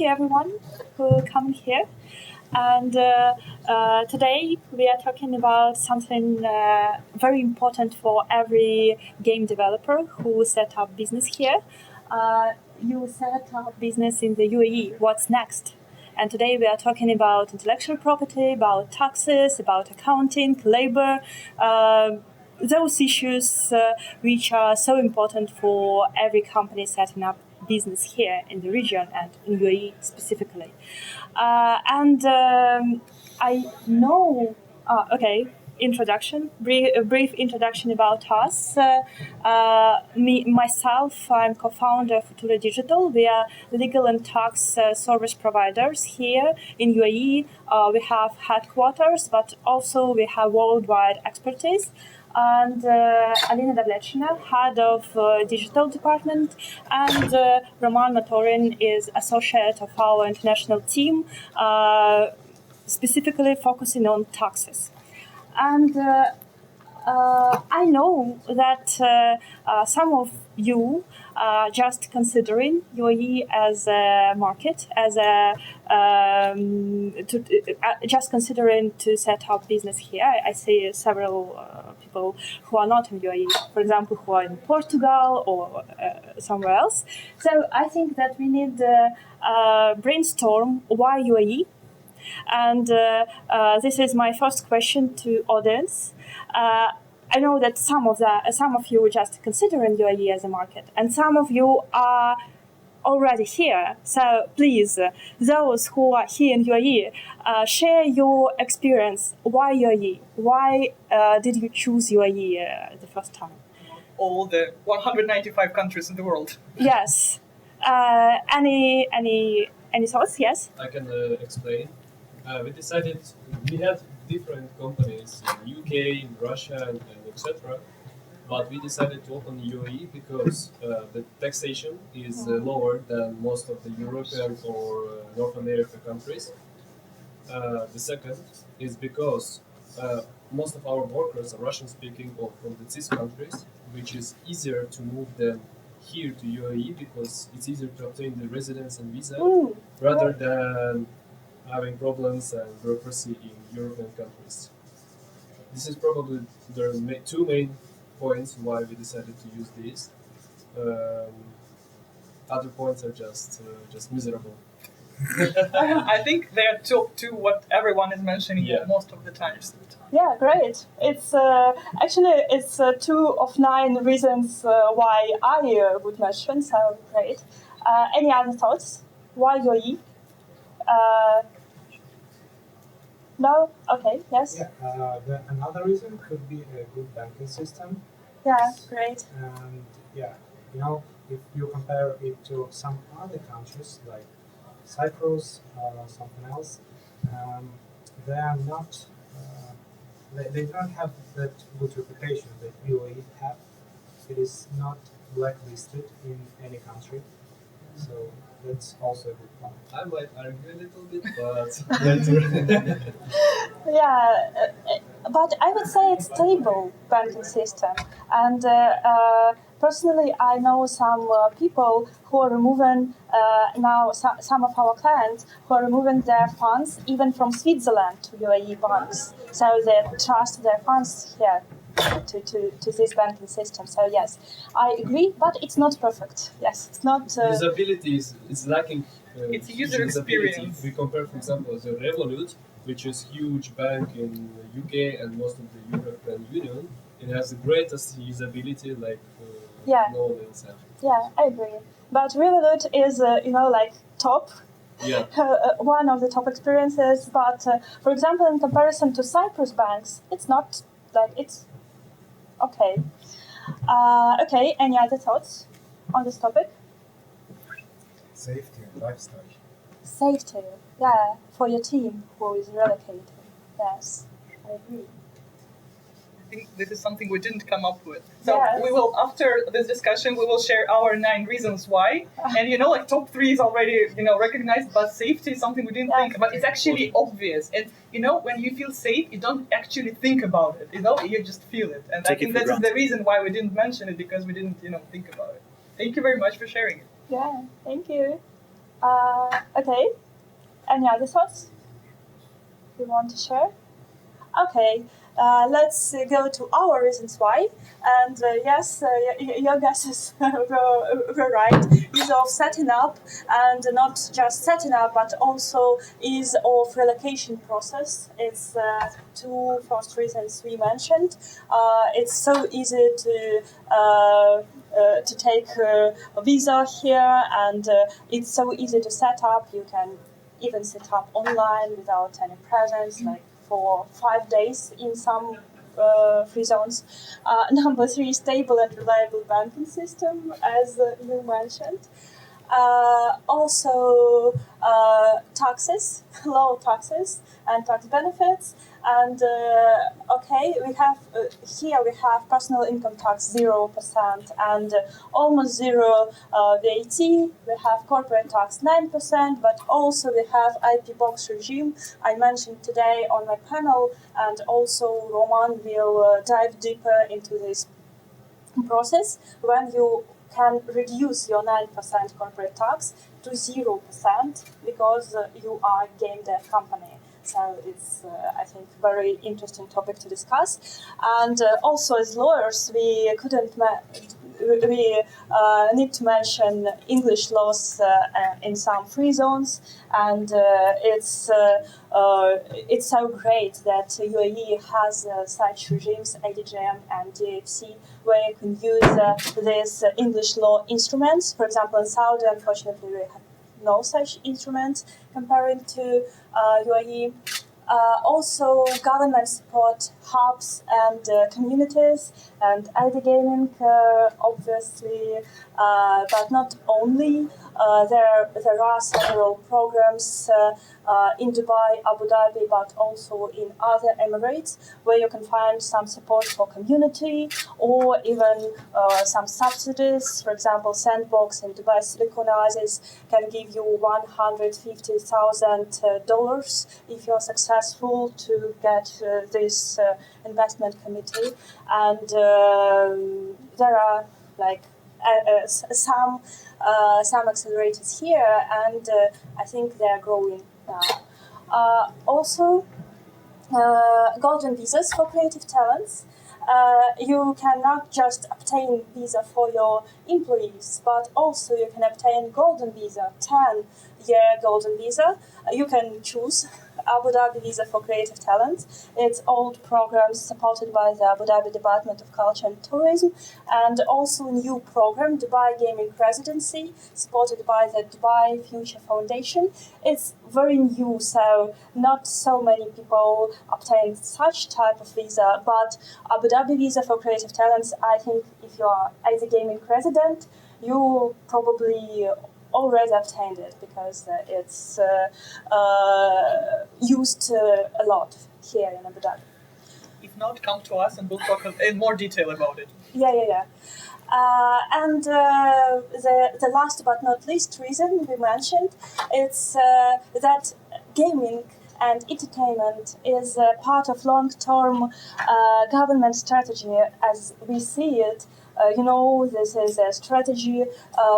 thank you everyone who come here. And today we are talking about something very important for every game developer who set up business here. You set up business in the UAE. What's next? And today we are talking about intellectual property, about taxes, about accounting, labor, those issues which are so important for every company setting up business here in the region and in UAE specifically. I know, a brief introduction about us. Myself, I'm co-founder of Futura Digital. We are legal and tax service providers here in UAE. We have headquarters, but also we have worldwide expertise. And Alina Davletshina, head of digital department, and Roman Matorin is associate of our international team, specifically focusing on taxes. And I know that some of you are just considering UAE as a market, just considering to set up business here. I see several people who are not in UAE, for example, who are in Portugal or somewhere else. So I think that we need brainstorm why UAE. And this is my first question to audience. I know that some of you are just considering UAE as a market, and some of you are already here. So please, those who are here in UAE, share your experience. Why UAE? Why did you choose UAE the first time? All the 195 countries in the world. Yes. Any thoughts? Yes. I can explain. We had different companies in UK, in Russia, and etc. But we decided to open UAE because the taxation is lower than most of the European or North America countries. The second is because most of our workers are Russian-speaking or from the CIS countries, which is easier to move them here to UAE because it's easier to obtain the residence and visa rather than having problems and bureaucracy in European countries. This is probably the two main points why we decided to use these. Other points are just miserable. I think they are two what everyone is mentioning most of the times. Yeah, great. It's it's 2 of 9 reasons why I would mention. So great. Any other thoughts? Why UAE? No? Okay, yes? Yeah, another reason could be a good banking system. Yeah, great. And if you compare it to some other countries like Cyprus or something else, they are not, they don't have that good reputation that UAE have. It is not blacklisted in any country. So that's also a good point. I might argue a little bit, but Yeah, but I would say it's stable banking system. And personally, I know some people who are removing now some of our clients who are removing their funds even from Switzerland to UAE banks. So they trust their funds here to this banking system. So yes, I agree, but it's not perfect. Yes, it's not. Usability is lacking. It's user experience. If we compare, for example, the Revolut, which is huge bank in the UK and most of the European Union, it has the greatest usability like no one else has. Yeah, I agree. But Revolut is like top. Yeah. One of the top experiences. But for example, in comparison to Cyprus banks, it's not like it's okay. Okay. Any other thoughts on this topic? Safety and lifestyle. Safety, yeah, for your team who is relocating. Yes, I agree. I think this is something we didn't come up with. So we will, after this discussion, we will share our 9 reasons why. And like top 3 is already, recognized, but safety is something we didn't think about. It's actually obvious. And, when you feel safe, you don't actually think about it, you just feel it. And I think that is the reason why we didn't mention it, because we didn't, think about it. Thank you very much for sharing it. Yeah, thank you. Okay. Any other thoughts you want to share? Okay, let's go to our reasons why. And yes, your guesses were right. Ease of setting up, and not just setting up, but also ease of relocation process. It's two first reasons we mentioned. It's so easy to take a visa here, and it's so easy to set up. You can even set up online without any presence, like for 5 days in some free zones. Number three, stable and reliable banking system, as you mentioned. Also, taxes, low taxes and tax benefits. And okay, we have here we have personal income tax 0% and almost zero VAT. We have corporate tax 9%, but also we have IP box regime I mentioned today on my panel, and also Roman will dive deeper into this process when you can reduce your 9% corporate tax to 0% because you are a game dev company. So it's, I think, very interesting topic to discuss. And also, as lawyers, we couldn't we need to mention English laws in some free zones, and it's so great that UAE has such regimes, ADGM and DFC, where you can use these English law instruments. For example, in Saudi, unfortunately, we have no such instruments comparing to UAE. Also, government support hubs and communities, and ID gaming, obviously, but not only. There are several programs in Dubai, Abu Dhabi, but also in other Emirates, where you can find some support for community or even some subsidies. For example, Sandbox in Dubai Silicon Oasis can give you $150,000 if you're successful to get this investment committee. And there are like some accelerators here, and I think they are growing now. Also, golden visas for creative talents. You can not just obtain visa for your employees, but also you can obtain golden visa, 10-year golden visa. You can choose Abu Dhabi visa for creative talent. It's old programs supported by the Abu Dhabi Department of Culture and Tourism, and also a new program, Dubai Gaming Residency, supported by the Dubai Future Foundation. It's very new, so not so many people obtain such type of visa, but Abu Dhabi visa for creative talents, I think if you are as a gaming resident, you probably already obtained it because it's used a lot here in Abu Dhabi. If not, come to us and we'll talk in more detail about it. Yeah. And the last but not least reason we mentioned, it's that gaming and entertainment is part of long-term government strategy as we see it. This is a strategy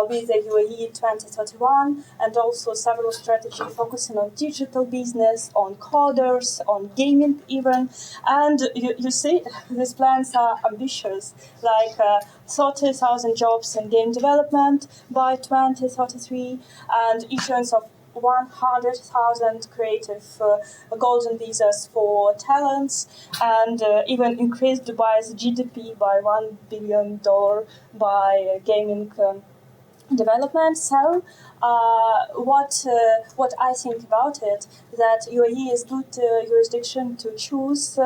with the UAE 2031, and also several strategies focusing on digital business, on coders, on gaming even. And you see, these plans are ambitious, like 30,000 jobs in game development by 2033, and issuance of 100,000 creative golden visas for talents, and even increased Dubai's GDP by $1 billion by gaming development. So what I think about it, that UAE is good jurisdiction to choose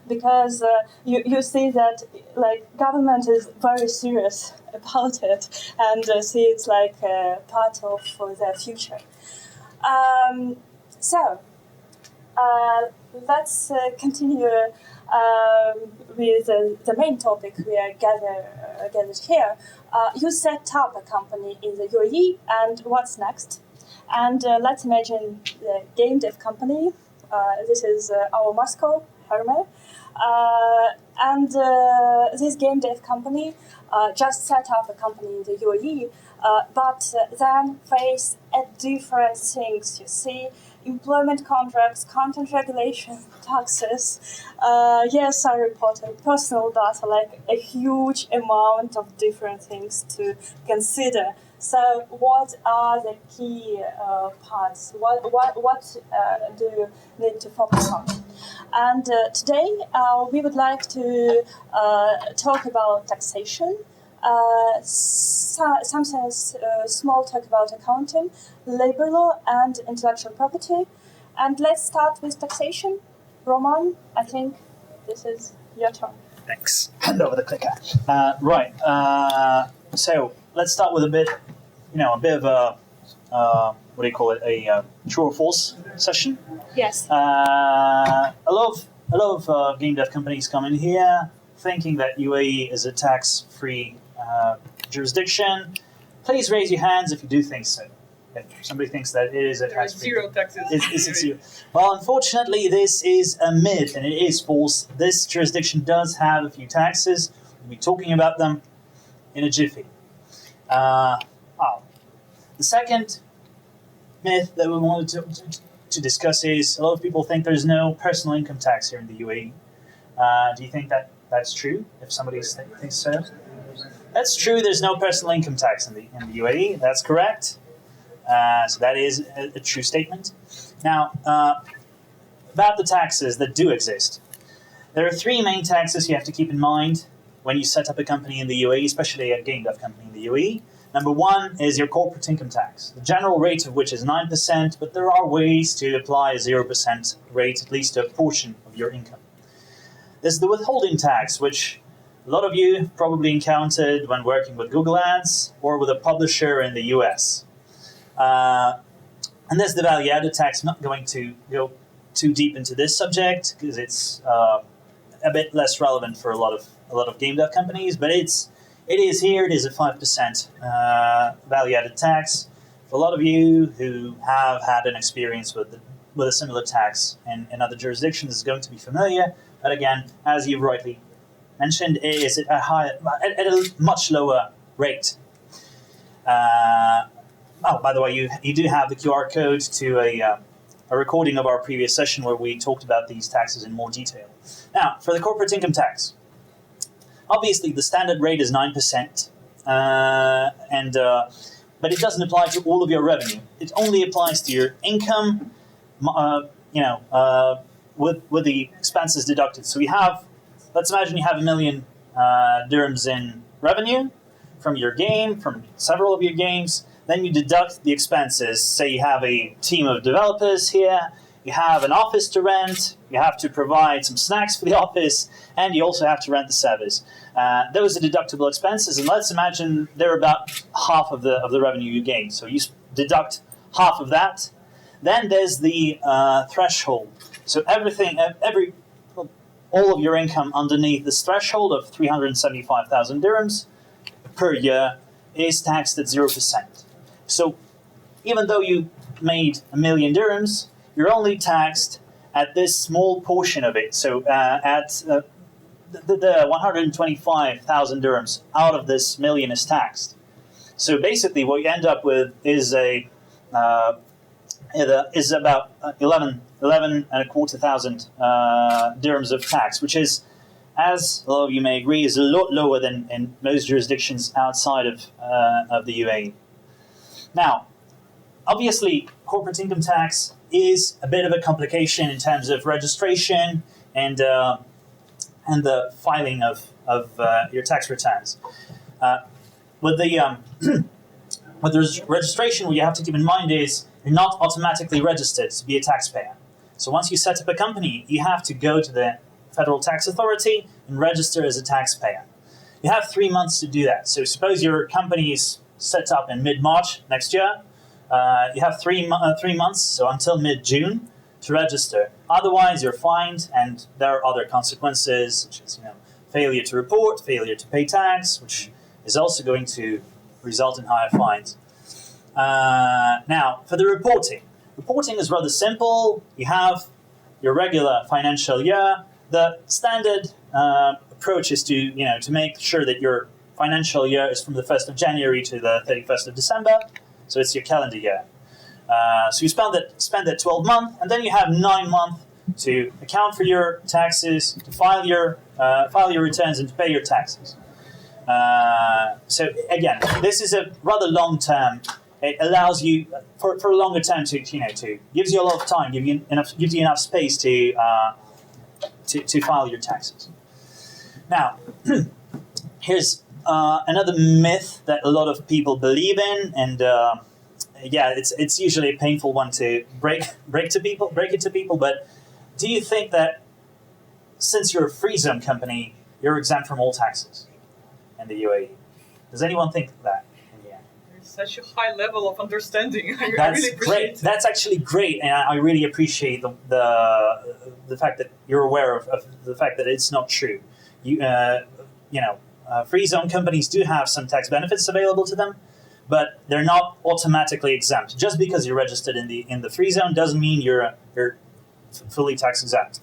because you see that like government is very serious about it and see it's like part of their future. So let's continue with the main topic we are gathered here. You set up a company in the UAE, and what's next? And let's imagine the game dev company. This is our Moscow, Herme. And this game dev company just set up a company in the UAE, but then face at different things. You see, employment contracts, content regulation, taxes. Yes, I reported personal data, like a huge amount of different things to consider. So, what are the key parts? What do you need to focus on? And today we would like to talk about taxation. Something small talk about accounting, labor law, and intellectual property. And let's start with taxation. Roman, I think this is your turn. Thanks. Hand over the clicker. Right. So let's start with a bit of a what do you call it? A true or false session. Yes. A lot of game dev companies come in here thinking that UAE is a tax-free jurisdiction. Please raise your hands if you do think so. If somebody thinks that it is a There is tax-free. zero taxes. Is it zero? Well, unfortunately, this is a myth and it is false. This jurisdiction does have a few taxes. We'll be talking about them in a jiffy. The second myth that we wanted to discuss is a lot of people think there's no personal income tax here in the UAE. Do you think that that's true? If somebody thinks so, that's true. There's no personal income tax in the UAE. That's correct. So that is a true statement. Now, about the taxes that do exist, there are three main taxes you have to keep in mind when you set up a company in the UAE, especially a game dev company in the UAE. Number one is your corporate income tax, the general rate of which is 9%, but there are ways to apply a 0% rate, at least to a portion of your income. There's the withholding tax, which a lot of you probably encountered when working with Google Ads or with a publisher in the US. And there's the value-added tax. I'm not going to go too deep into this subject because it's a bit less relevant for a lot of game dev companies, but it is here. It is a 5% value-added tax. For a lot of you who have had an experience with a similar tax in other jurisdictions, is going to be familiar. But again, as you rightly mentioned, it is at a much lower rate. By the way, you do have the QR code to a recording of our previous session where we talked about these taxes in more detail. Now, for the corporate income tax, obviously the standard rate is 9%, but it doesn't apply to all of your revenue. It only applies to your income, with the expenses deducted. So let's imagine you have 1 million dirhams in revenue from your game, from several of your games. Then you deduct the expenses. Say you have a team of developers here, you have an office to rent, you have to provide some snacks for the office, and you also have to rent the servers. Those are deductible expenses, and let's imagine they're about half of the revenue you gain. So you deduct half of that. Then there's the threshold. So all of your income underneath this threshold of 375,000 dirhams per year is taxed at 0%. So even though you made 1 million dirhams, you're only taxed at this small portion of it. So at the 125,000 dirhams out of this million is taxed. So basically what you end up with is about 11,250 dirhams of tax, which is, as a lot of you may agree, is a lot lower than in most jurisdictions outside of the UAE. Now, obviously, corporate income tax is a bit of a complication in terms of registration and the filing of your tax returns. With the registration, what you have to keep in mind is you're not automatically registered to be a taxpayer. So once you set up a company, you have to go to the Federal Tax Authority and register as a taxpayer. You have 3 months to do that. So suppose your company is set up in mid-March next year. You have 3 months, so until mid-June, to register. Otherwise, you're fined, and there are other consequences, such as failure to report, failure to pay tax, which is also going to result in higher fines. Now, for the reporting is rather simple. You have your regular financial year. The standard approach is to make sure that your financial year is from the 1st of January to the 31st of December. So it's your calendar year. So you spend that 12 months, and then you have 9 months to account for your taxes, to file your returns, and to pay your taxes. So again, this is a rather long term. It allows you for a longer term to gives you a lot of time, gives you enough space to file your taxes. Now, here's another myth that a lot of people believe in, and it's usually a painful one to break it to people. But do you think that since you're a free zone company, you're exempt from all taxes in the UAE? Does anyone think that? There's such a high level of understanding. I That's really appreciate great. it. That's actually great, and I really appreciate the fact that you're aware of the fact that it's not true. Free zone companies do have some tax benefits available to them, but they're not automatically exempt. Just because you're registered in the free zone doesn't mean you're fully tax exempt.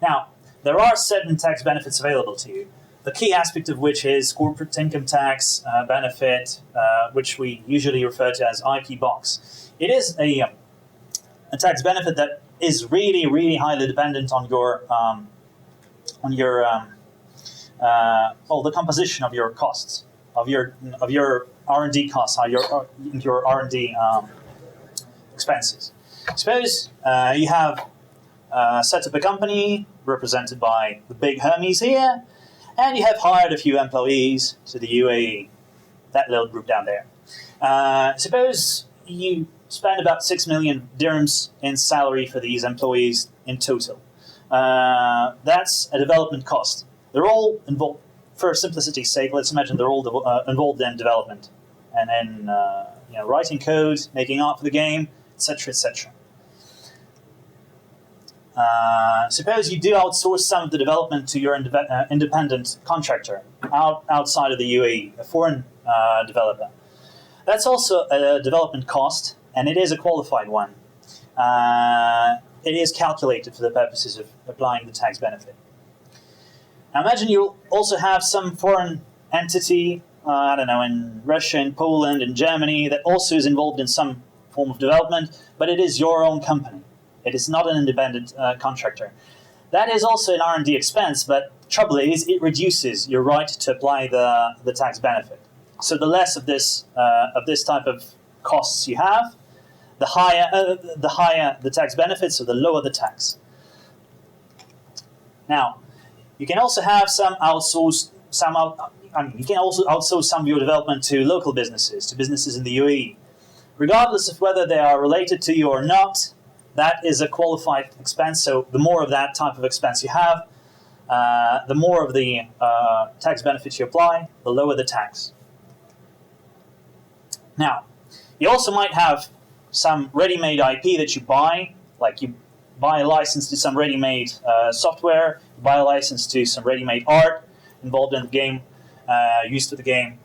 Now, there are certain tax benefits available to you. The key aspect of which is corporate income tax benefit, which we usually refer to as IP box. It is a tax benefit that is really, really highly dependent on the composition of your costs, of your R&D costs, your R&D expenses. Suppose you have set up a company represented by the big Hermes here, and you have hired a few employees to the UAE, that little group down there. Suppose you spend about 6 million dirhams in salary for these employees in total. That's a development cost. They're all involved, for simplicity's sake, let's imagine they're all involved in development. And then writing code, making art for the game, etc., etc. Suppose you do outsource some of the development to your independent contractor outside of the UAE, a foreign developer. That's also a development cost, and it is a qualified one. It is calculated for the purposes of applying the tax benefit. Now imagine you also have some foreign entity, in Russia, in Poland, in Germany, that also is involved in some form of development, but it is your own company. It is not an independent contractor. That is also an R&D expense, but trouble is it reduces your right to apply the tax benefit. So the less of this type of costs you have, the higher the tax benefit, so the lower the tax. Now, you can also have you can also outsource some of your development to local businesses, to businesses in the UAE. Regardless of whether they are related to you or not, that is a qualified expense. So the more of that type of expense you have, the more of the tax benefits you apply, the lower the tax. Now, you also might have some ready-made IP that you buy, like you buy a license to some ready-made software, you buy a license to some ready-made art involved in the game, used for the game.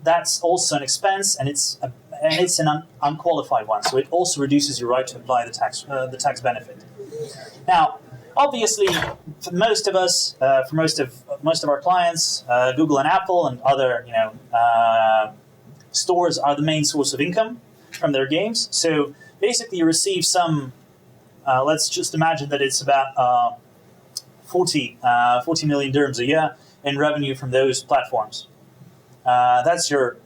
That's also an expense, and it's an unqualified one. So it also reduces your right to apply the tax benefit. Now, obviously, for most of us, for most of our clients, Google and Apple and other stores are the main source of income from their games. So basically, you receive some. Let's just imagine that it's about 40 million dirhams a year in revenue from those platforms. That's your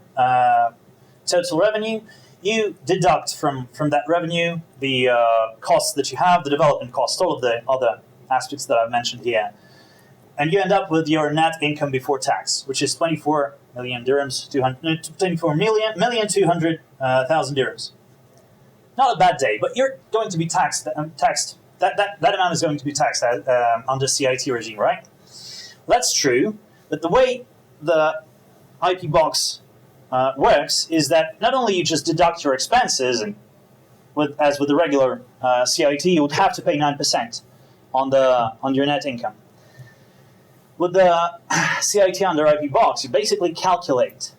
total revenue. You deduct from that revenue the costs that you have, the development costs, all of the other aspects that I've mentioned here. And you end up with your net income before tax, which is 24 million dirhams, 24,200,000 dirhams. Not a bad day, but you're going to be taxed. That amount is going to be taxed under CIT regime, right? That's true, but the way the IP box works is that not only you just deduct your expenses, and as with the regular CIT, you would have to pay 9% on your net income. With the CIT under IP box, you basically calculate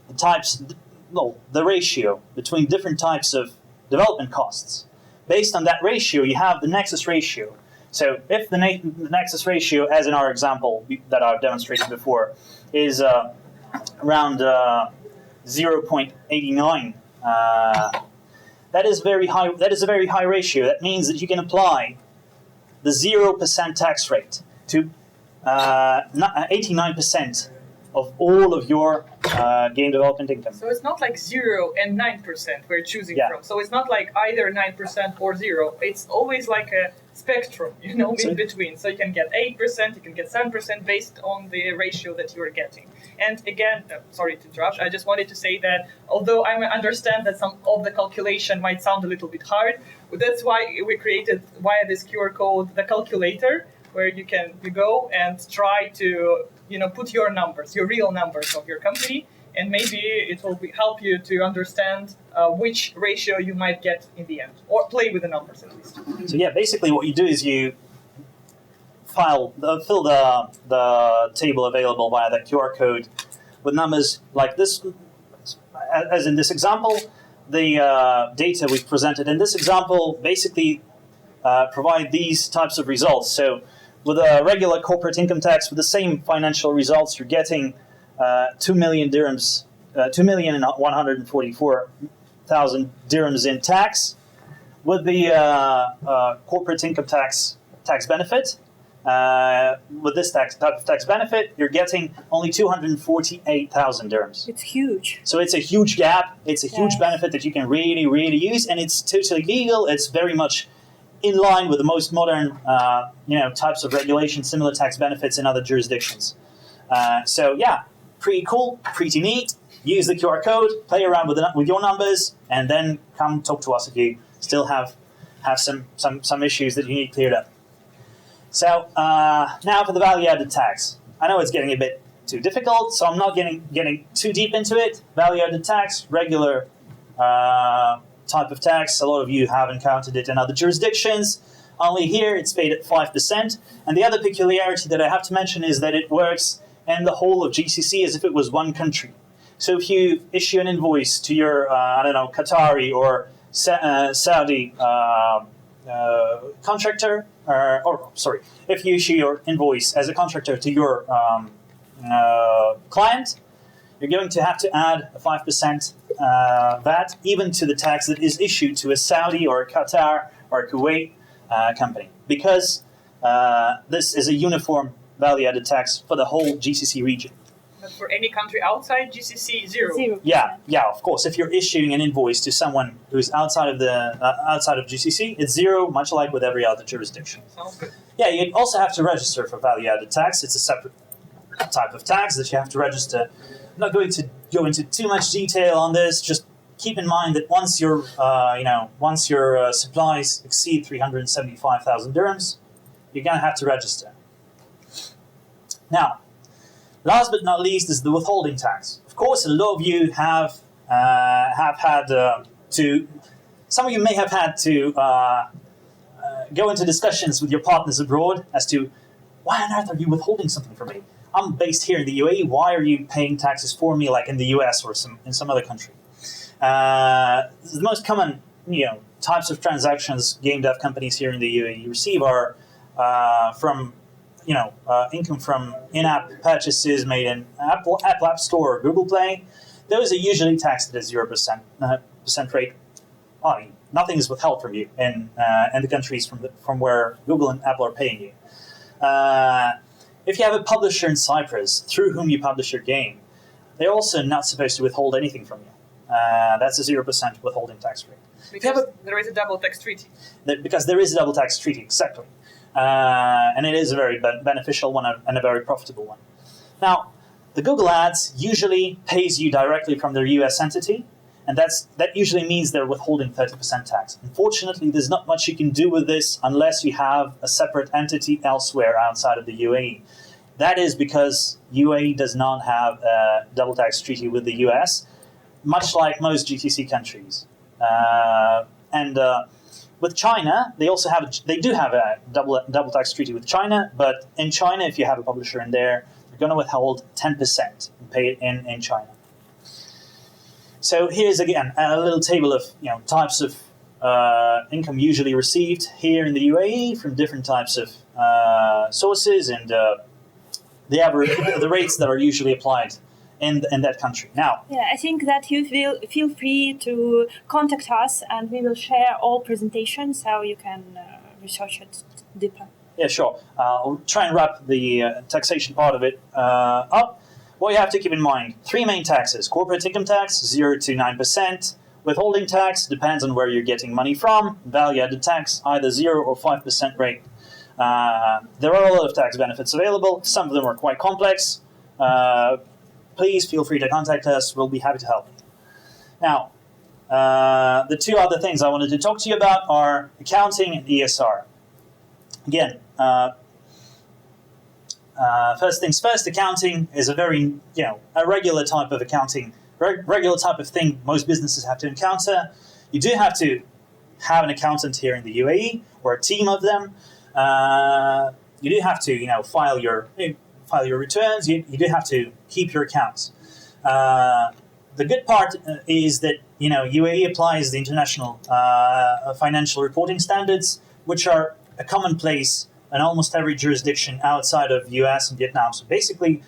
the ratio between different types of development costs. Based on that ratio, you have the nexus ratio. So if the nexus ratio, as in our example that I've demonstrated before, is around 0.89 that is very high. That is a very high ratio. That means that you can apply the 0% tax rate to 89% of all of your game development income. So it's not like 0 and 9% we're choosing Yeah. from. So it's not like either 9% or 0. It's always like a spectrum, in between. So you can get 8%, you can get 7% based on the ratio that you're getting. And again, sorry to interrupt, I just wanted to say that although I understand that some of the calculation might sound a little bit hard, that's why we created via this QR code the calculator, where you go and try to put your numbers, your real numbers of your company, and maybe it will help you to understand which ratio you might get in the end, or play with the numbers at least. So yeah, basically what you do is you fill the table available via the QR code with numbers like this, as in this example. The data we've presented in this example basically provide these types of results. So with a regular corporate income tax, with the same financial results, you're getting 2 million dirhams, 2,144,000 dirhams in tax. With the corporate income tax benefit, with this type of tax benefit, you're getting only 248,000 dirhams. It's huge. So it's a huge gap. It's a huge benefit that you can really, really use, and it's totally legal. It's very much in line with the most modern, types of regulation, similar tax benefits in other jurisdictions. So yeah, pretty cool, pretty neat. Use the QR code, play around with your numbers, and then come talk to us if you still have some issues that you need cleared up. So now for the value-added tax. I know it's getting a bit too difficult, so I'm not getting too deep into it. Value-added tax, regular type of tax. A lot of you have encountered it in other jurisdictions. Only here it's paid at 5%. And the other peculiarity that I have to mention is that it works in the whole of GCC as if it was one country. So if you issue an invoice to your, Qatari or Saudi contractor, if you issue your invoice as a contractor to your client, you're going to have to add a 5% VAT even to the tax that is issued to a Saudi or a Qatar or a Kuwait company, because this is a uniform value-added tax for the whole GCC region. But for any country outside GCC, 0. 0%. Yeah, of course. If you're issuing an invoice to someone who's outside of GCC, it's 0, much like with every other jurisdiction. Sounds good. Yeah, you also have to register for value-added tax. It's a separate type of tax that you have to register. I'm not going to go into too much detail on this. Just keep in mind that once your supplies exceed 375,000 dirhams, you're going to have to register. Now, last but not least is the withholding tax. Of course, a lot of you have had to. Some of you may have had to go into discussions with your partners abroad as to why on earth are you withholding something from me? I'm based here in the UAE. Why are you paying taxes for me, like in the US or in some other country? The most common, types of transactions game dev companies here in the UAE receive are from, income from in-app purchases made in Apple App Store or Google Play. Those are usually taxed at a 0% rate. I mean, nothing is withheld from you in the countries from where Google and Apple are paying you. If you have a publisher in Cyprus through whom you publish your game, they're also not supposed to withhold anything from you. That's a 0% withholding tax rate. Because there is a double tax treaty. Because there is a double tax treaty, exactly. And it is a very beneficial one and a very profitable one. Now, the Google Ads usually pays you directly from their US entity, and that usually means they're withholding 30% tax. Unfortunately, there's not much you can do with this unless you have a separate entity elsewhere outside of the UAE. That is because UAE does not have a double tax treaty with the US, much like most GCC countries. With China, they do have a double tax treaty with China, but in China, if you have a publisher in there, you're going to withhold 10% and pay it in China. So here's again a little table of types of income usually received here in the UAE from different types of sources and the rates that are usually applied in that country. Now, Yeah, I think that you feel free to contact us, and we will share all presentations so you can research it deeper. yeah, sure. I'll try and wrap the taxation part of it up. What you have to keep in mind: 3 main taxes: corporate income tax, 0 to 9%. Withholding tax depends on where you're getting money from. Value-added tax, either 0 or 5% rate. There are a lot of tax benefits available. Some of them are quite complex. Please feel free to contact us. We'll be happy to help. Now, the 2 other things I wanted to talk to you about are accounting and ESR. Again, first things first, accounting is a very, a regular type of accounting, regular type of thing most businesses have to encounter. You do have to have an accountant here in the UAE, or a team of them. You do have to, file your returns. You do have to keep your accounts. The good part is that UAE applies the international financial reporting standards, which are a commonplace in almost every jurisdiction outside of US and Vietnam. So basically,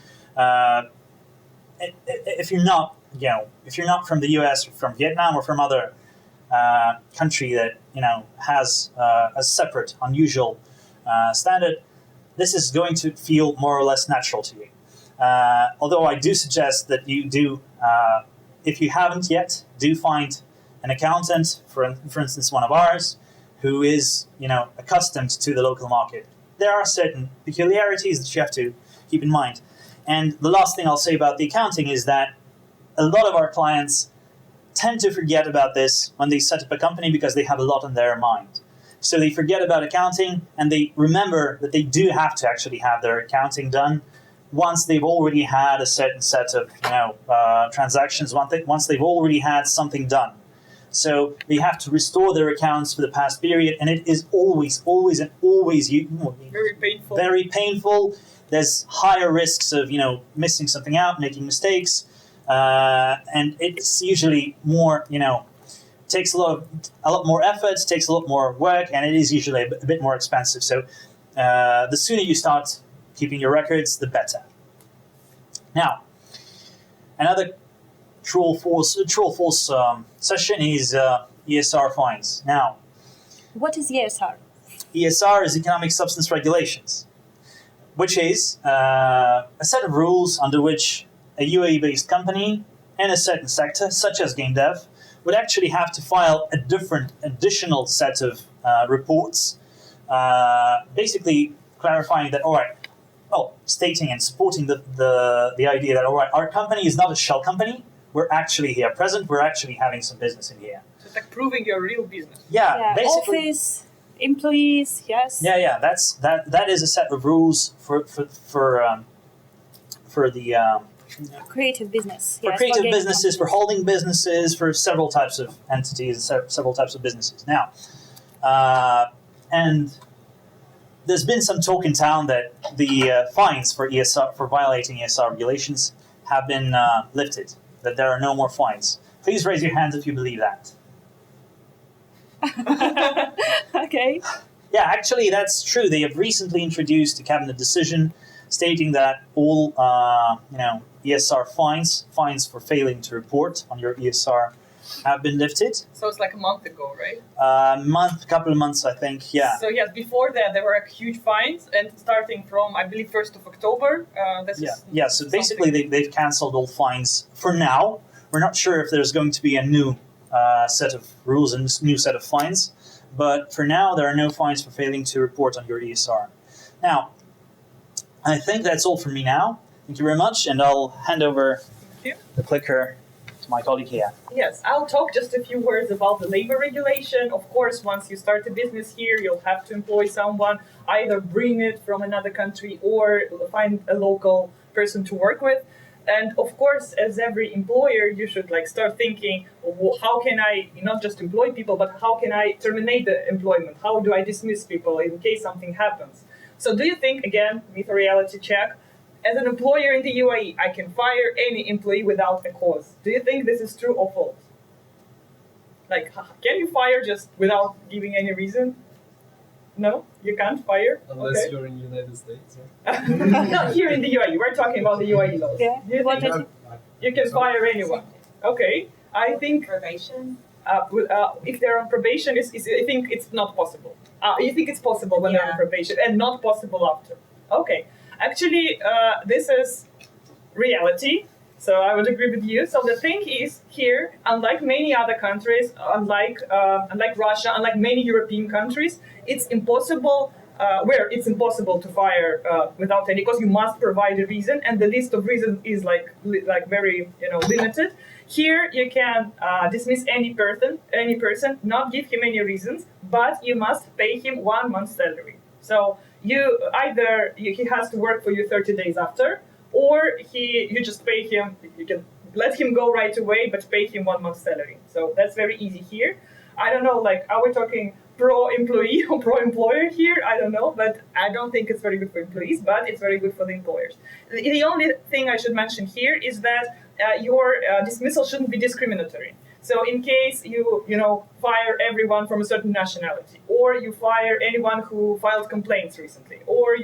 if you're not from the US or from Vietnam or from other country that has a separate, unusual standard, this is going to feel more or less natural to you. Although I do suggest that you do, if you haven't yet, do find an accountant, for instance, one of ours, who is accustomed to the local market. There are certain peculiarities that you have to keep in mind. And the last thing I'll say about the accounting is that a lot of our clients tend to forget about this when they set up a company because they have a lot on their mind. So they forget about accounting, and they remember that they do have to actually have their accounting done once they've already had a certain set of transactions, once they've already had something done. So they have to restore their accounts for the past period, and it is always Very painful. Very painful. There's higher risks of missing something out, making mistakes, and it's usually more takes a lot more effort, takes a lot more work, and it is usually a bit more expensive. So the sooner you start keeping your records, the better. Now, another true or false session is ESR fines. Now, What is ESR? ESR is Economic Substance Regulations, which is a set of rules under which a UAE-based company in a certain sector, such as game dev, would actually have to file a different additional set of reports, basically clarifying that, stating and supporting the idea that, our company is not a shell company. We're actually here present. We're actually having some business in here. So it's like proving your real business. Yeah, basically. Office, employees, yes. Yeah. That is a set of rules for the Creative business. for Yes, creative gaming businesses, for companies. holding businesses, for several types of entities, several types of businesses. Now, and there's been some talk in town that the fines for violating ESR regulations have been lifted, that there are no more fines. Please raise your hands if you believe that. Okay. Yeah, actually, that's true. They have recently introduced a cabinet decision stating that all ESR fines for failing to report on your ESR have been lifted. So it's like a month ago, right? Couple of months, I think. Yeah. So yes, before that there were huge fines, and starting from I believe 1st of October. So basically, they've cancelled all fines for now. We're not sure if there's going to be a new set of rules and new set of fines, but for now there are no fines for failing to report on your ESR. Now, I think that's all from me now. Thank you very much, and I'll hand over the clicker to my colleague here. Yes, I'll talk just a few words about the labor regulation. Of course, once you start a business here, you'll have to employ someone, either bring it from another country or find a local person to work with. And of course, as every employer, you should start thinking, how can I not just employ people, but how can I terminate the employment? How do I dismiss people in case something happens? So do you think, again, with a reality check, as an employer in the UAE, I can fire any employee without a cause? Do you think this is true or false? Can you fire just without giving any reason? No, you can't fire? Unless Okay. you're in the United States. Not here in the UAE. We're talking about the UAE laws. Yeah. Do you What think is it? You can fire anyone. Okay, I think Probation. if they're on probation, I think it's not possible. You think it's possible when they're on probation and not possible after. Okay, actually, this is reality. So I would agree with you. So the thing is here, unlike many other countries, unlike Russia, unlike many European countries, it's impossible. Where it's impossible to fire without any, because you must provide a reason, and the list of reasons is like very limited. Here you can dismiss any person, not give him any reasons, but you must pay him 1 month's salary. So you either he has to work for you 30 days after, or you just pay him. You can let him go right away, but pay him 1 month's salary. So that's very easy here. I don't know, are we talking pro-employee or pro-employer here? I don't know, but I don't think it's very good for employees, but it's very good for the employers. The only thing I should mention here is that your dismissal shouldn't be discriminatory. So in case you fire everyone from a certain nationality, or you fire anyone who filed complaints recently, or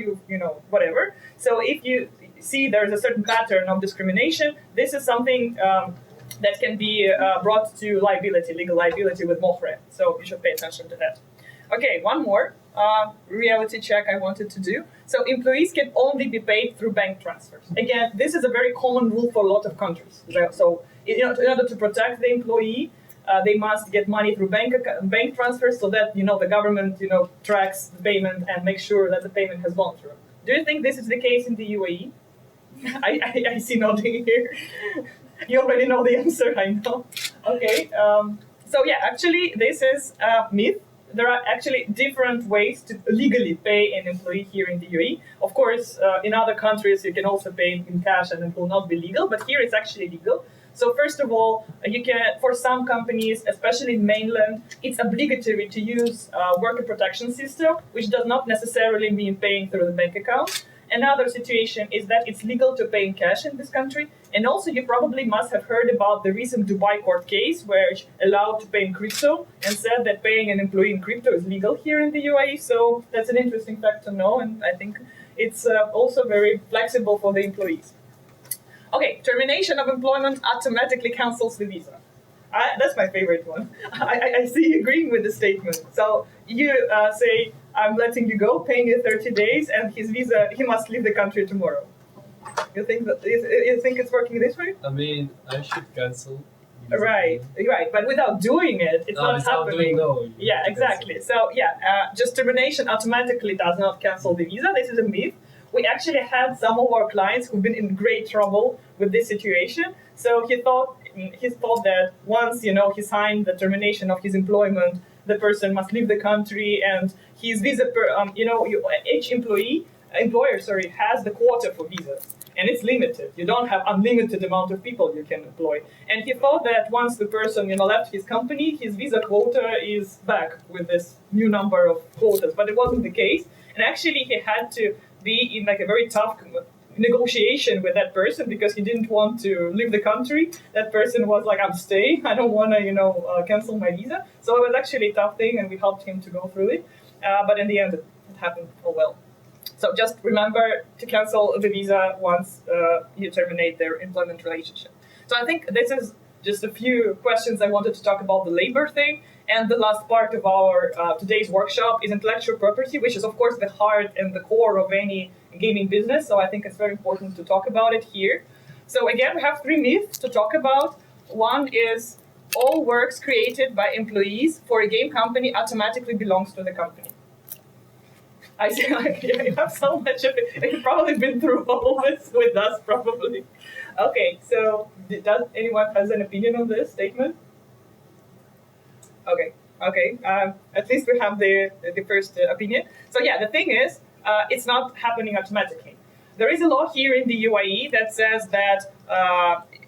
whatever. So if you see there's a certain pattern of discrimination, this is something that can be brought to legal liability with mohre. So you should pay attention to that. Okay, one more reality check I wanted to do. So employees can only be paid through bank transfers. Again, this is a very common rule for a lot of countries. So in order to protect the employee, they must get money through bank transfers, so that the government tracks the payment and makes sure that the payment has gone through. Do you think this is the case in the UAE? I see nodding here. You already know the answer, I know. Okay, so yeah, actually this is a myth. There are actually different ways to legally pay an employee here in the UAE. Of course, in other countries you can also pay in cash and it will not be legal, but here it's actually legal. So first of all, you can, for some companies, especially in mainland, it's obligatory to use worker protection system, which does not necessarily mean paying through the bank account. Another situation is that it's legal to pay in cash in this country. And also you probably must have heard about the recent Dubai court case, where it's allowed to pay in crypto and said that paying an employee in crypto is legal here in the UAE. So that's an interesting fact to know. And I think it's also very flexible for the employees. Okay, termination of employment automatically cancels the visa. That's my favorite one. I see you agreeing with the statement. So you say, I'm letting you go, paying you 30 days, and his visa, he must leave the country tomorrow. You think it's working this way? I mean, I should cancel. Right. But without doing it, it's not happening. Yeah, exactly. So just termination automatically does not cancel the visa. This is a myth. We actually had some of our clients who've been in great trouble with this situation. So he thought that once he signed the termination of his employment, the person must leave the country, and his visa each employer has the quota for visas, and it's limited. You don't have unlimited amount of people you can employ. And he thought that once the person left his company, his visa quota is back with this new number of quotas. But it wasn't the case, and actually he had to be in a very tough negotiation with that person, because he didn't want to leave the country. That person was like, I'm staying, I don't want to cancel my visa. So it was actually a tough thing, and we helped him to go through it, but in the end it happened well. So just remember to cancel the visa once you terminate their employment relationship. So I think this is just a few questions I wanted to talk about the labor thing. And the last part of our today's workshop is intellectual property, which is of course the heart and the core of any gaming business. So I think it's very important to talk about it here. So again, we have 3 myths to talk about. One is all works created by employees for a game company automatically belongs to the company. I see, you have so much of it. You've probably been through all this with us, probably. Okay, so does anyone has an opinion on this statement? Okay. At least we have the first opinion. So the thing is, it's not happening automatically. There is a law here in the UAE that says that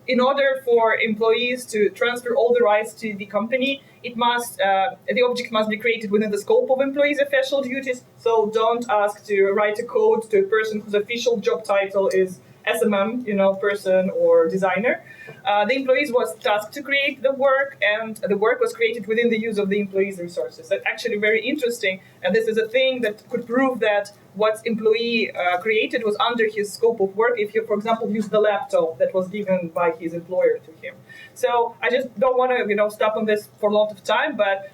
in order for employees to transfer all the rights to the company, the object must be created within the scope of employees' official duties. So don't ask to write a code to a person whose official job title is SMM, person or designer. The employees was tasked to create the work, and the work was created within the use of the employees' resources. That's actually very interesting, and this is a thing that could prove that what employee created was under his scope of work if you, for example, use the laptop that was given by his employer to him. So I just don't want to, stop on this for a lot of time, but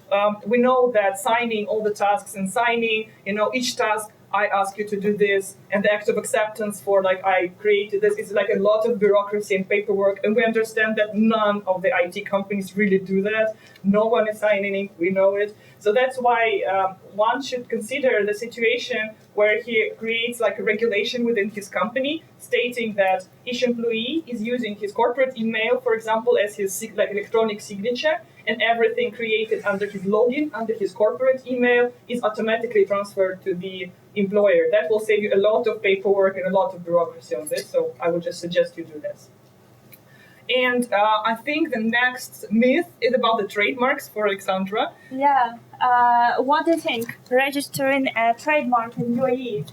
we know that signing all the tasks and signing, each task, I ask you to do this, and the act of acceptance for I created this is a lot of bureaucracy and paperwork, and we understand that none of the IT companies really do that. No one is signing, we know it. So that's why one should consider the situation where he creates a regulation within his company stating that each employee is using his corporate email, for example, as his electronic signature, and everything created under his login, under his corporate email, is automatically transferred to the employer. That will save you a lot of paperwork and a lot of bureaucracy on this, so I would just suggest you do this. And I think the next myth is about the trademarks for Alexandra. Yeah. What do you think? Registering a trademark in UAE,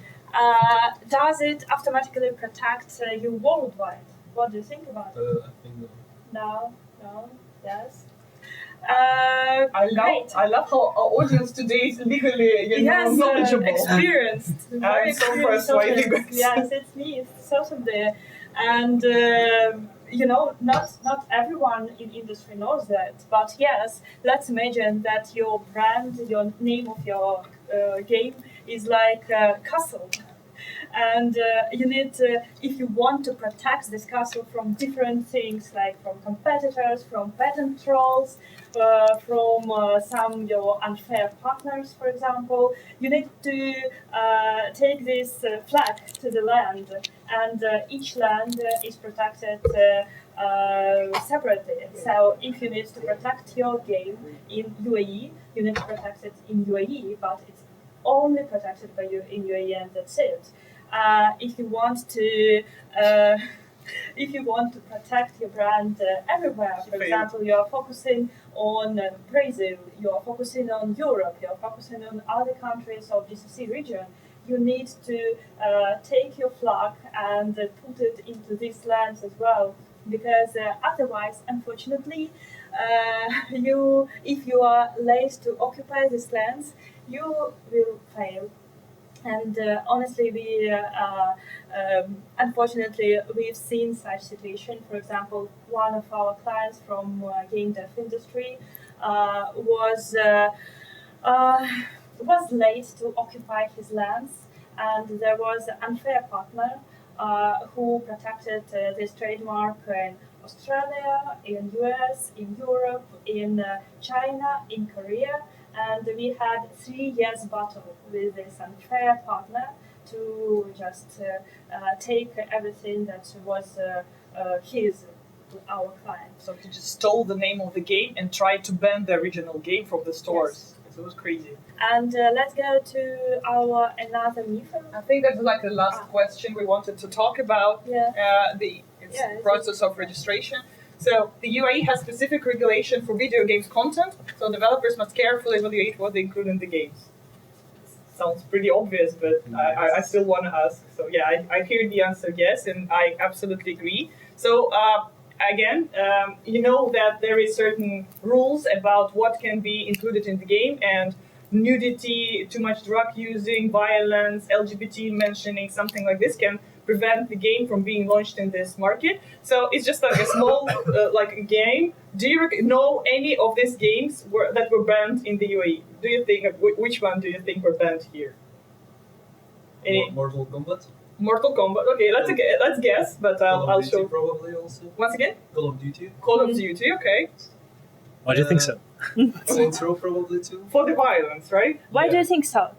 does it automatically protect you worldwide? What do you think about it? I think no. No, yes. I love how our audience today is legally knowledgeable. Experienced. I'm so persuaded. Yes, it's me. It's certainly. And not everyone in industry knows that. But yes, let's imagine that your brand, your name of your game is like castle. And you need, if you want to protect this castle from different things, like from competitors, from patent trolls, from some your unfair partners, for example, you need to take this flag to the land, and each land is protected separately. So if you need to protect your game in UAE, you need to protect it in UAE, but it's only protected by you in UAE, and that's it. If you want to protect your brand everywhere, for example, you are focusing on Brazil, you are focusing on Europe, you are focusing on other countries of GCC region, you need to take your flag and put it into these lands as well, because otherwise, unfortunately, if you are late to occupy these lands, you will fail. And honestly, unfortunately, we've seen such situation. For example, one of our clients from game dev industry was late to occupy his lands, and there was an unfair partner who protected this trademark in Australia, in US, in Europe, in China, in Korea. And we had 3 years battle with this unfair partner to just take everything that was our client. So they just stole the name of the game and tried to ban the original game from the stores. Yes. So it was crazy. And let's go to our another myth. I think that's the last question we wanted to talk about. Yeah. The process of registration. So the UAE has specific regulation for video games content, so developers must carefully evaluate what they include in the games. Sounds pretty obvious, but I still want to ask. So yeah, I hear the answer yes, and I absolutely agree. So again, you know that there is certain rules about what can be included in the game, and nudity, too much drug using, violence, LGBT mentioning, something like this can prevent the game from being launched in this market. So it's just a small game. Do you know any of these games that were banned in the UAE? Do you think which one do you think were banned here? Mortal Kombat. Mortal Kombat. Okay, let's guess, but I'll show. Probably also. Once again. Call of Duty. Call of Duty. Okay. Why do you think so? Saints Row probably too. For the violence, right? Why do you think so?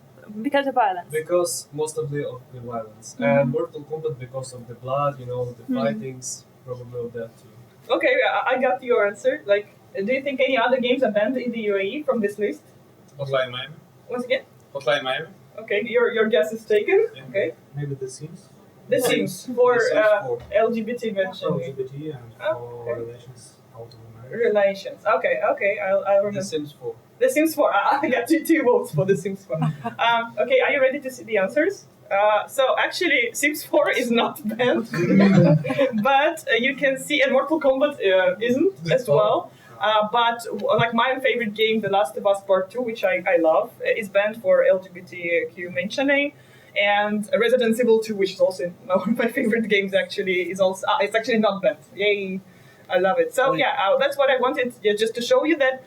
Because of violence? Because mostly of the violence. And Mortal Kombat because of the blood, the fightings, probably of that too. Okay, I got your answer. Do you think any other games are banned in the UAE from this list? Hotline Miami. Once again? Hotline Miami. Okay, your guess is taken. Yeah. Okay. Maybe The Sims. The Sims for The Sims 4. LGBT mentioning. LGBT and for relations out of marriage. Relations. Okay, I'll remember. The Sims 4. The Sims 4. I got two votes for The Sims 4. Okay, are you ready to see the answers? So actually, Sims 4 is not banned, but you can see, and Mortal Kombat isn't as well. But my favorite game, The Last of Us Part 2, which I love, is banned for LGBTQ mentioning. And Resident Evil 2, which is also one of my favorite games, actually, is also it's actually not banned. Yay! I love it. So that's what I wanted, just to show you that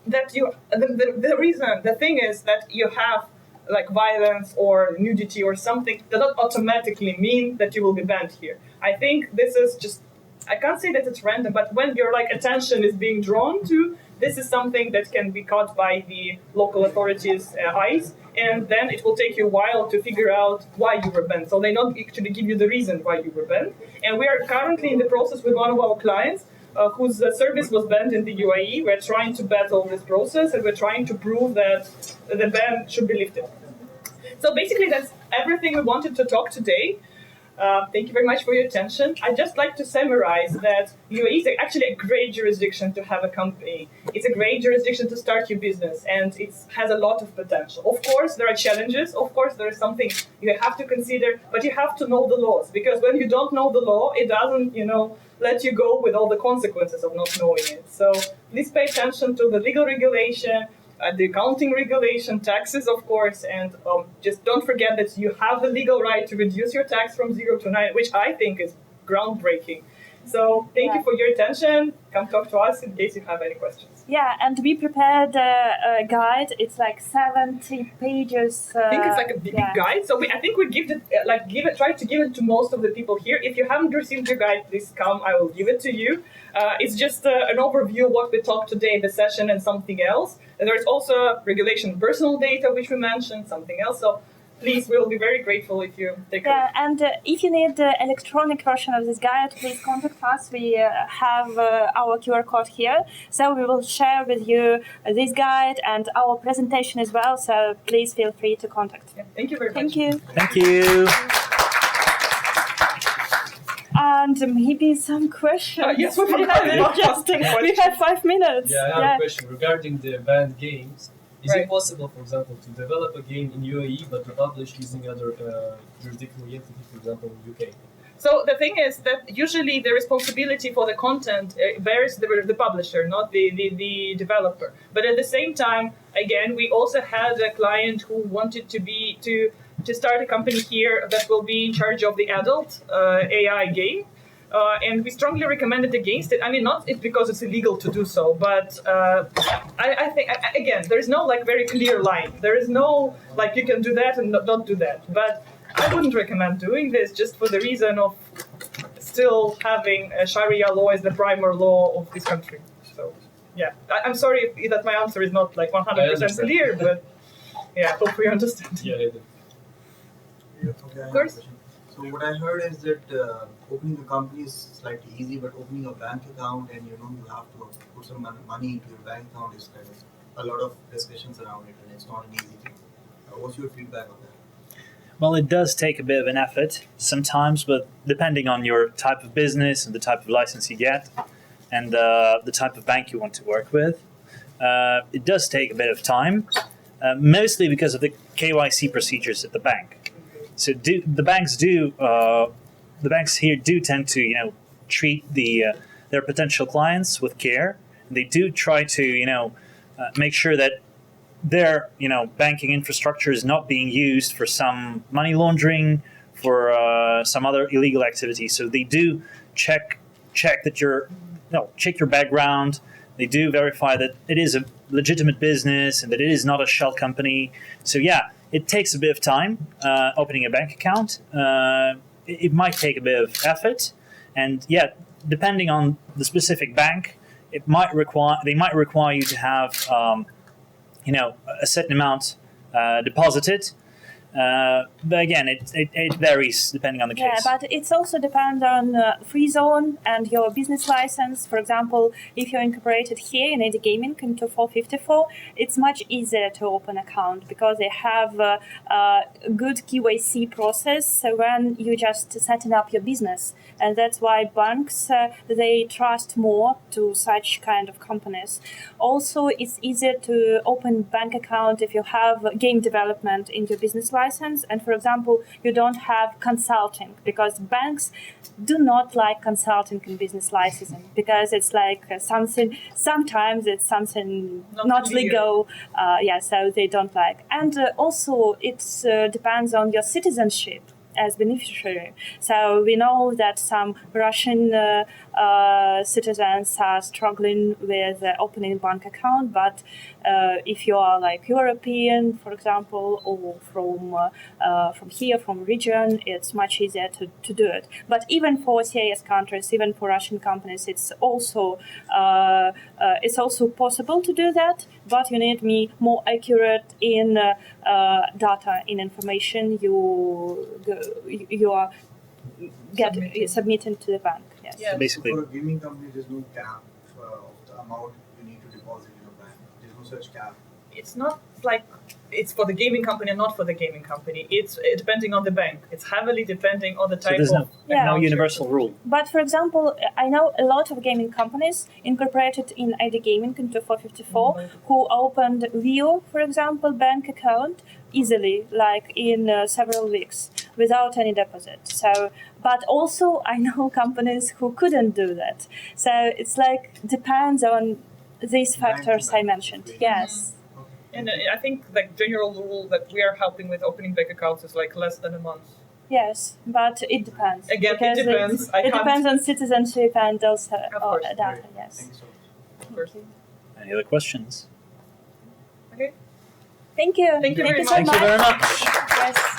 the thing is that you have like violence or nudity or something does not automatically mean that you will be banned here. I think this is just, I can't say that it's random, but when your like attention is being drawn to, this is something that can be caught by the local authorities' eyes, and then it will take you a while to figure out why you were banned. So they don't actually give you the reason why you were banned. And we are currently in the process with one of our clients whose service was banned in the UAE. We're trying to battle this process, and we're trying to prove that the ban should be lifted. So basically, that's everything we wanted to talk today. Thank you very much for your attention. I'd just like to summarize that UAE is actually a great jurisdiction to have a company. It's a great jurisdiction to start your business, and it has a lot of potential. Of course, there are challenges. Of course, there is something you have to consider, but you have to know the laws, because when you don't know the law, it doesn't, let you go with all the consequences of not knowing it. So please pay attention to the legal regulation, the accounting regulation, taxes, of course, and just don't forget that you have the legal right to reduce your tax from 0 to 9, which I think is groundbreaking. So thank you for your attention. Come talk to us in case you have any questions. Yeah, and we prepared a guide. It's like 70 pages. I think it's like a big guide. So I think we try to give it to most of the people here. If you haven't received your guide, please come. I will give it to you. It's just an overview of what we talked today in the session and something else. And there's also regulation personal data, which we mentioned, something else. So please, we'll be very grateful if you take a look. And if you need the electronic version of this guide, please contact us. We have our QR code here. So we will share with you this guide and our presentation as well. So please feel free to contact. Yeah, thank you very much. Thank you. Thank you. And maybe some questions. Yes, we have 5 minutes. Yeah, I have a question regarding the banned games. Is it possible, for example, to develop a game in UAE but to publish using other jurisdictional entity, for example, in UK? So the thing is that usually the responsibility for the content bears the publisher, not the developer. But at the same time, again, we also had a client who wanted to start a company here that will be in charge of the adult AI game. And we strongly recommended against it. I mean, not because it's illegal to do so, but I think, again, there is no very clear line. There is no you can do that and don't do that. But I wouldn't recommend doing this just for the reason of still having Sharia law as the primary law of this country. So, yeah, I'm sorry that my answer is not 100% clear, but yeah, hope you understand. Yeah, I do. Okay, of course. So what I heard is that opening a company is slightly easy, but opening a bank account and you have to put some money into your bank account is kind of a lot of discussions around it, and it's not an easy thing. What's your feedback on that? Well, it does take a bit of an effort sometimes, but depending on your type of business and the type of license you get and the type of bank you want to work with, it does take a bit of time, mostly because of the KYC procedures at the bank. So the banks here do tend to treat their potential clients with care. They do try to make sure that their banking infrastructure is not being used for some money laundering, for some other illegal activity. So they do check that check your background. They do verify that it is a legitimate business and that it is not a shell company. So yeah. It takes a bit of time opening a bank account. It might take a bit of effort, and yet, depending on the specific bank, they might require you to have a certain amount deposited. But again, it varies depending on the case. Yeah, but it's also depends on free zone and your business license. For example, if you're incorporated here in AD Gaming into 454, it's much easier to open account because they have a good KYC process when you just setting up your business. And that's why banks, they trust more to such kind of companies. Also, it's easier to open bank account if you have game development in your business license. license, and for example, you don't have consulting, because banks do not like consulting in business licensing, because it's like something. Sometimes it's something not clear. legal. So they don't like. And also, it depends on your citizenship as beneficiary. So we know that some Russian citizens are struggling with opening bank account, but if you are like European, for example, or from here, from region, it's much easier to do it. But even for CIS countries, even for Russian companies, it's also possible to do that, but you need me more accurate in data, in information you are submitting to the bank. Yes. Yeah. So basically, For a gaming company, there's no cap of the amount you need to deposit in a bank. There's no such cap. It's not like it's for the gaming company and not for the gaming company. It's depending on the bank. It's heavily depending on the so type there's of no account. universal rule. But for example, I know a lot of gaming companies incorporated in ID Gaming in 2454 who opened Vio, for example, bank account easily, like in several weeks, without any deposit. So, but also I know companies who couldn't do that. So it's like depends on these factors I mentioned. Yes. And I think like general rule that we are helping with opening bank accounts is like less than a month. Yes, but it depends. Again, because it depends. It depends on citizenship and also Of course. data. Great. Yes. Thank you so much. Of course. Any other questions? Okay. Thank you. Thank you very so much. Thank you very much. Yes.